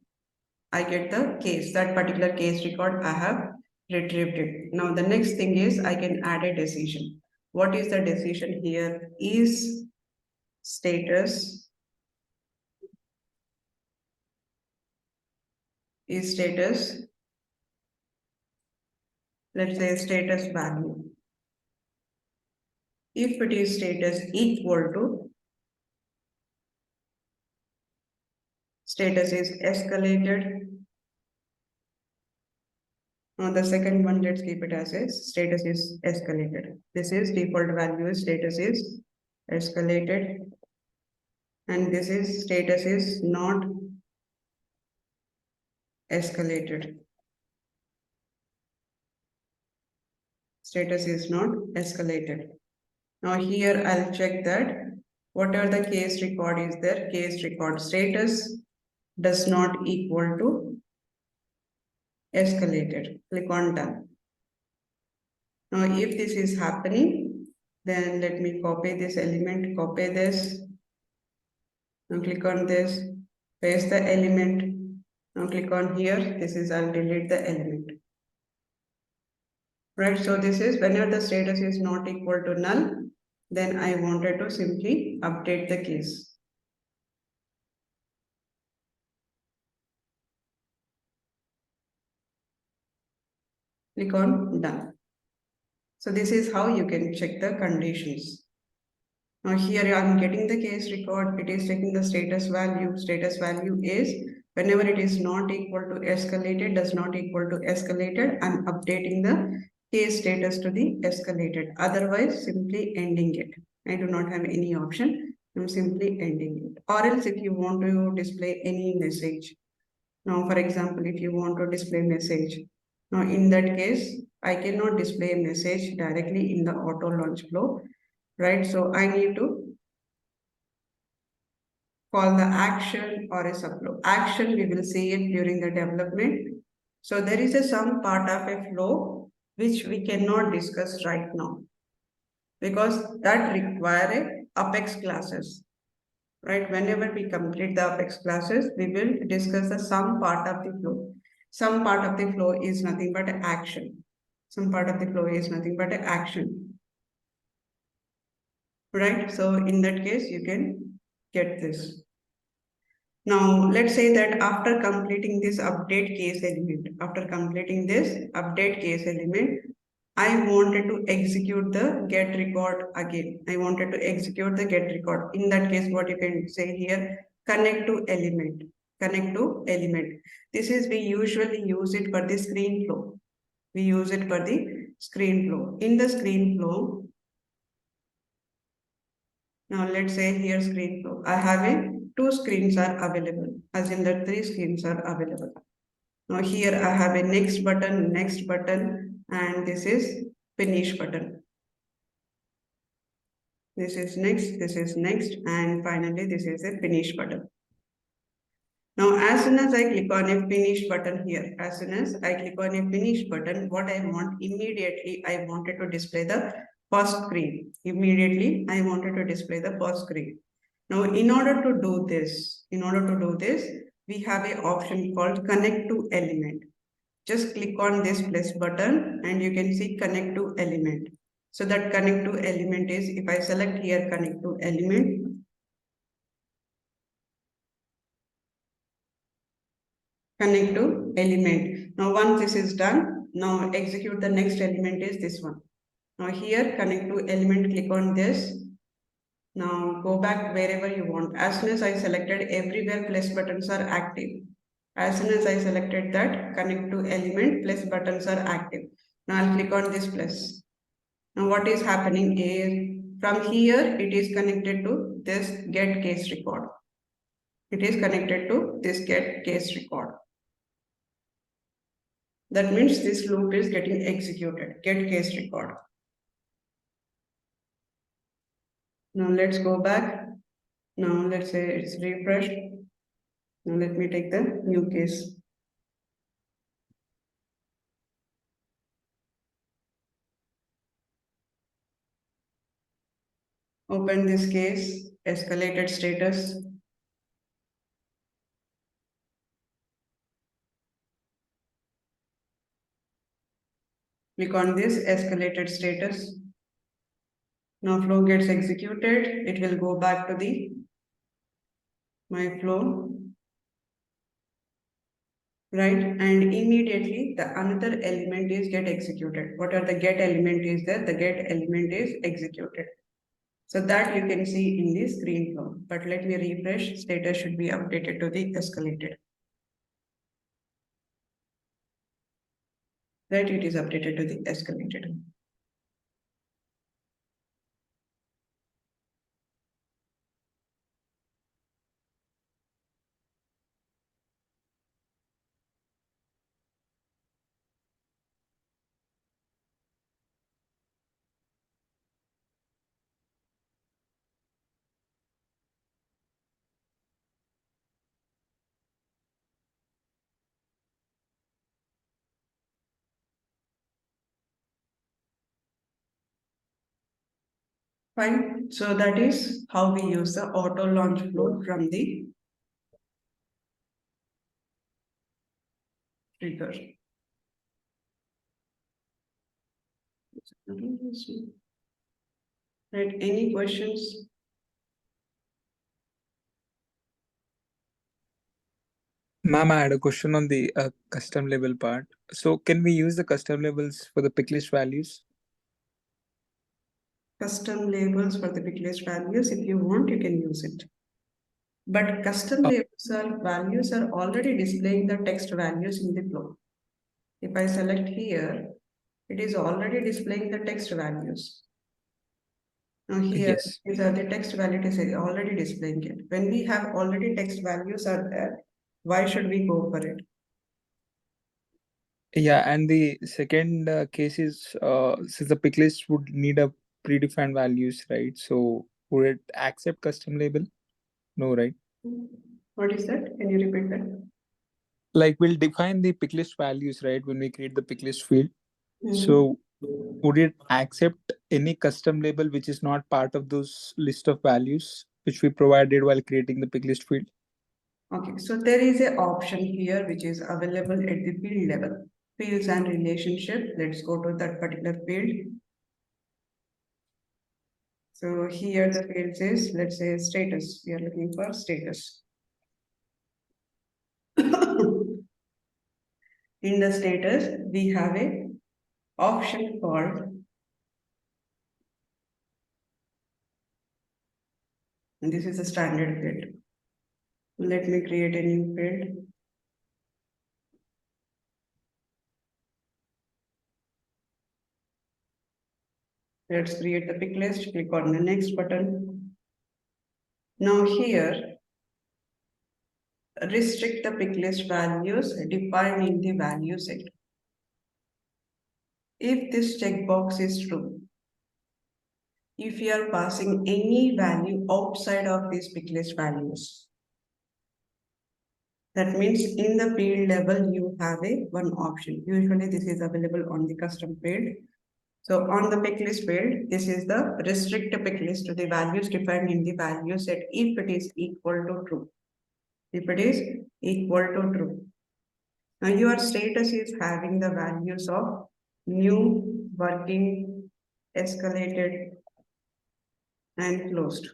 I get the case, that particular case record I have retrieved it. Now the next thing is I can add a decision. What is the decision here? Is status let's say status value. If it is status equal to, status is escalated. Now the second one, let's keep it as is, status is escalated. This is default value is status is escalated. And this is status is not escalated. Status is not escalated. Now here I'll check that whatever the case record is there, case record status does not equal to escalated. Click on done. Now if this is happening, then let me copy this element, copy this. Now click on this, paste the element. Now click on here, this is, I'll delete the element. Right, so this is whenever the status is not equal to null, then I wanted to simply update the case. Click on done. So this is how you can check the conditions. Now here I am getting the case record, it is taking the status value. Status value is whenever it is not equal to escalated, does not equal to escalated, I am updating the case status to the escalated. Otherwise, simply ending it. I do not have any option. I'm simply ending it. Or else if you want to display any message. Now, for example, if you want to display message. Now, in that case, I cannot display a message directly in the auto launch flow, right? So I need to call the action or a subflow. Action, we will see it during the development. So there is some part of a flow which we cannot discuss right now because that require Apex classes, right? Whenever we complete the Apex classes, we will discuss the some part of the flow. Some part of the flow is nothing but action. Some part of the flow is nothing but action, right? So in that case, you can get this. Now, let's say that after completing this update case element, I wanted to execute the get record again. I wanted to execute the get record. In that case, what you can say here, connect to element. This is, we usually use it for the screen flow. In the screen flow, now let's say here screen flow. I have two screens are available, as in the three screens are available. Now here I have a next button, and this is finish button. This is next, and finally this is a finish button. Now, as soon as I click on a finish button here, what I want immediately, I wanted to display the first screen. Now, in order to do this, we have an option called connect to element. Just click on this plus button and you can see connect to element. So that connect to element is, if I select here connect to element, Now once this is done, now execute the next element is this one. Now here connect to element, click on this. Now go back wherever you want. As soon as I selected, everywhere plus buttons are active. As soon as I selected that, connect to element, plus buttons are active. Now I'll click on this plus. Now what is happening is, from here it is connected to this get case record. That means this loop is getting executed, get case record. Now let's go back. Now let's say it's refreshed. Now let me take the new case. Open this case, escalated status. Click on this escalated status. Now flow gets executed. It will go back to the my flow. Right, and immediately the another element is get executed. What are the get element is there? The get element is executed. So that you can see in the screen flow. But let me refresh. Status should be updated to the escalated. Right, it is updated to the escalated. Fine. So that is how we use the auto launch flow from the trigger. Right, any questions?
Ma'am, I had a question on the custom label part. So can we use the custom labels for the pick list values?
Custom labels for the pick list values. If you want, you can use it. But custom labels are values are already displaying the text values in the flow. If I select here, it is already displaying the text values. Now here,
Yes.
these are the text values already displaying it. When we have already text values are there, why should we go for it?
Yeah, and the second case is since the pick list would need a predefined values, right? So would it accept custom label? No, right?
What is that? Can you repeat that?
Like we'll define the pick list values, right? When we create the pick list field.
Mhm.
So would it accept any custom label which is not part of those list of values which we provided while creating the pick list field?
Okay, so there is an option here which is available at the field level. Fields and relationship. Let's go to that particular field. So here the field is, let's say status. We are looking for status. In the status, we have a option called, and this is a standard field. Let me create a new field. Let's create the pick list. Click on the next button. Now here, restrict the pick list values defined in the value set. If this checkbox is true, if you are passing any value outside of these pick list values, that means in the field level, you have a one option. Usually this is available on the custom field. So on the pick list field, this is the restrict pick list to the values defined in the value set if it is equal to true. If it is equal to true. Now your status is having the values of new, working, escalated, and closed.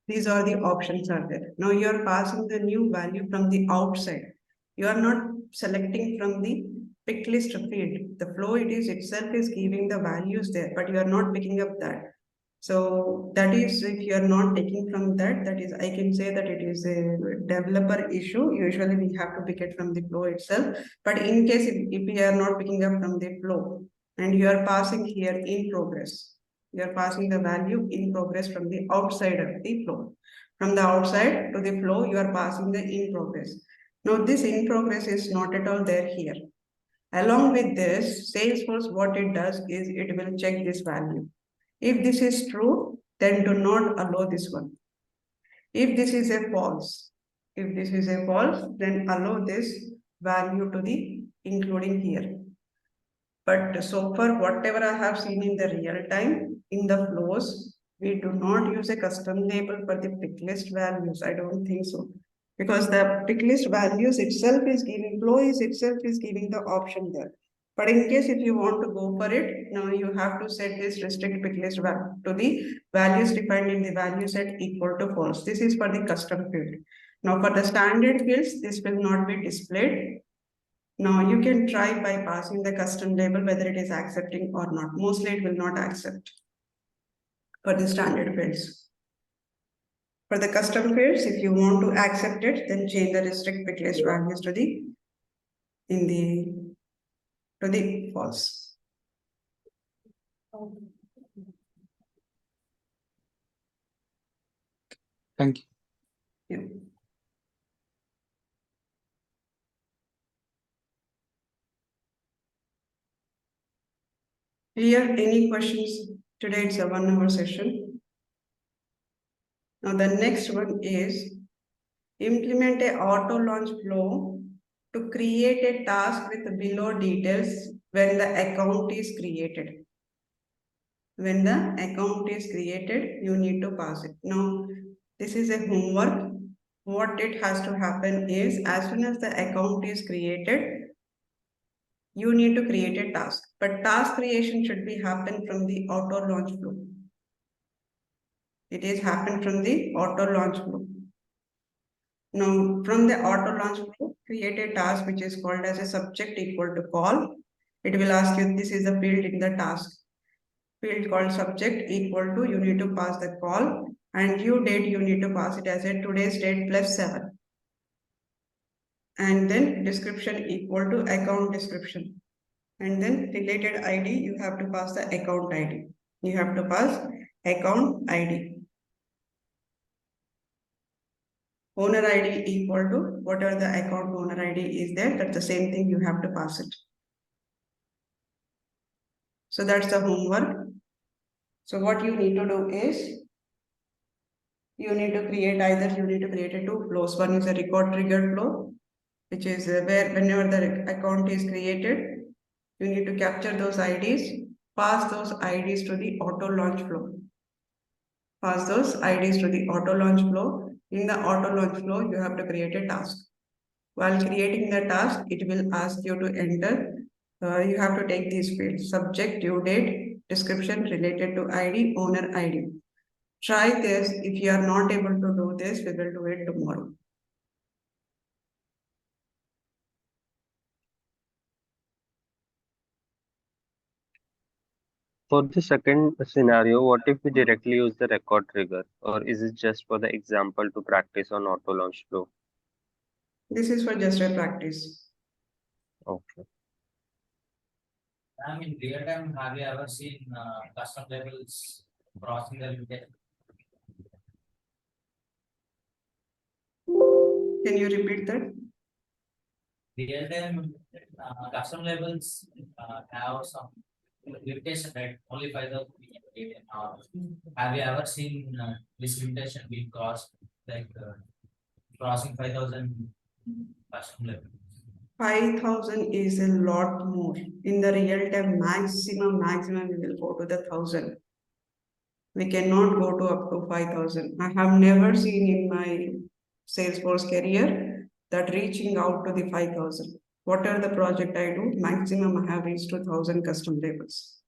These are the options are there. Now you are passing the new value from the outside. You are not selecting from the pick list field. The flow it is itself is giving the values there, but you are not picking up that. So that is if you are not taking from that, that is I can say that it is a developer issue. Usually we have to pick it from the flow itself. But in case if we are not picking up from the flow and you are passing here in progress, you are passing the value in progress from the outside of the flow. From the outside to the flow, you are passing the in progress. Now this in progress is not at all there here. Along with this, Salesforce, what it does is it will check this value. If this is true, then do not allow this one. If this is a false, then allow this value to the including here. But so far, whatever I have seen in the real time, in the flows, we do not use a custom label for the pick list values. I don't think so. Because the pick list values itself is giving, flow is itself is giving the option there. But in case if you want to go for it, now you have to set this restrict pick list value to the values defined in the value set equal to false. This is for the custom field. Now for the standard fields, this will not be displayed. Now you can try by passing the custom label whether it is accepting or not. Mostly it will not accept for the standard fields. For the custom fields, if you want to accept it, then change the restrict pick list values to the false.
Thank you.
Yeah. Here, any questions? Today it's a 1 hour session. Now the next one is implement a auto launch flow to create a task with below details when the account is created. When the account is created, you need to pass it. Now, this is a homework. What it has to happen is as soon as the account is created, you need to create a task. But task creation should be happen from the auto launch flow. It is happen from the auto launch flow. Now, from the auto launch flow, create a task which is called as a subject equal to call. It will ask you, this is a field in the task. Field called subject equal to, you need to pass the call, and due date, you need to pass it as a today's date plus 7. And then description equal to account description. And then related ID, you have to pass the account ID. You have to pass account ID. Owner ID equal to whatever the account owner ID is there, that's the same thing, you have to pass it. So that's the homework. So what you need to do is, you need to create a two flows. One is a record triggered flow, which is where whenever the account is created, you need to capture those IDs, pass those IDs to the auto launch flow. Pass those IDs to the auto launch flow. In the auto launch flow, you have to create a task. While creating the task, it will ask you to enter. You have to take these fields: subject, due date, description related to ID, owner ID. Try this. If you are not able to do this, we will do it tomorrow.
For the second scenario, what if we directly use the record trigger, or is it just for the example to practice on auto launch flow?
This is for just a practice.
Okay.
In real time, have you ever seen custom labels crossing the limit?
Can you repeat that?
Real time custom labels have some limitation, right? Only 5,000 have you ever seen this limitation being crossed, like crossing 5,000 custom labels?
5,000 is a lot more. In the real time, maximum, we will go to the 1,000. We cannot go to up to 5,000. I have never seen in my Salesforce career that reaching out to the 5,000. Whatever the project I do, maximum I have reached to 1,000 custom labels.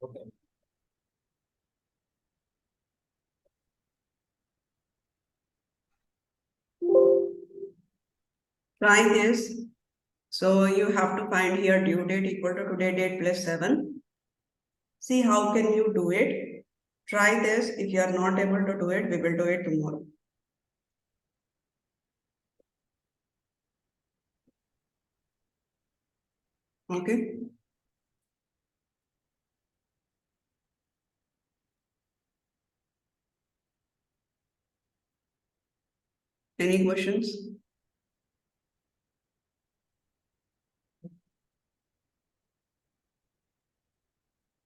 Okay.
Try this. So you have to find here due date equal to today date plus 7. See how can you do it. Try this. If you are not able to do it, we will do it tomorrow. Okay. Any questions?